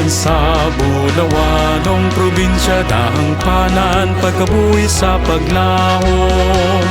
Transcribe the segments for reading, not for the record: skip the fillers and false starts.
sa Bulawanong probinsya, dahang panan pagkabuhi sa paglahom.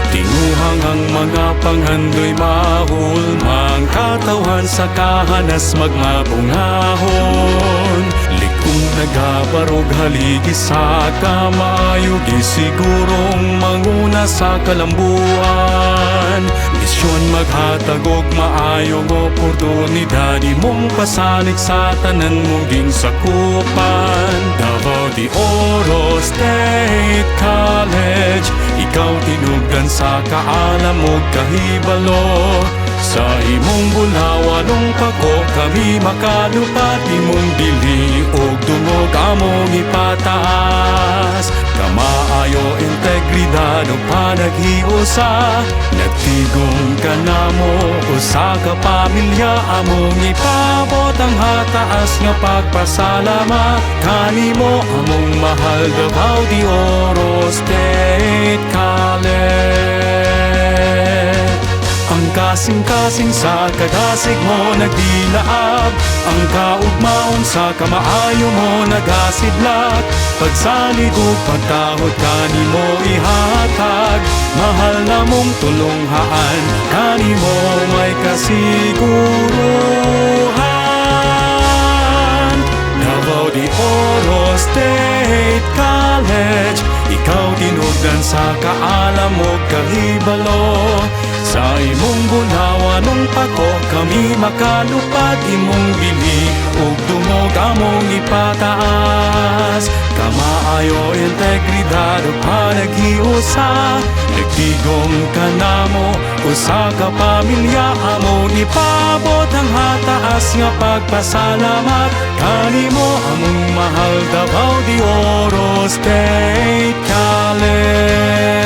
Tinguhang ang mga panghandoy mahulmang katawan sa kahanas magmabungahon. Likong nagabarog haligi sa kamayog, isigurong manguna sa kalambuan. Misyon maghatagog maayong oportunidad, imong pasalig sa tanan mong ginsakupan. Davao de Oro State College, ikaw tinugdan sa kaalam mo kahibalo. Sa imong bulawanong pako kami makalupat, imong dili og dungog among ipataas. Kamaayo integridad o panaghiusa, nagtigong ka namo usa ka pamilya, among ipabot ang hataas nga pagpasalamat kanimo, among mahal Davao de Oro State College. Ang kasing-kasing sa kagasig mo nagdilaab, ang kaugmaon sa kamaayo mo nagasidlak. Pagsalig ug pagtahod kanimo ihatag, mahal na mong tulunghaan kanimo may kasiguruhan. Davao de Oro State College, ikaw tinugdan sa kaalam mo kahibalo. Sa imong bunawanong pako kami makalupad, imong bili ug dungog among ipataas. Kamaayo integridad ug panaghiusa, nagtigong ka namo usa ka pamilya, among ipabot ang hataas nga pagpasalamat kanimo, among mahal Davao de Oro State College.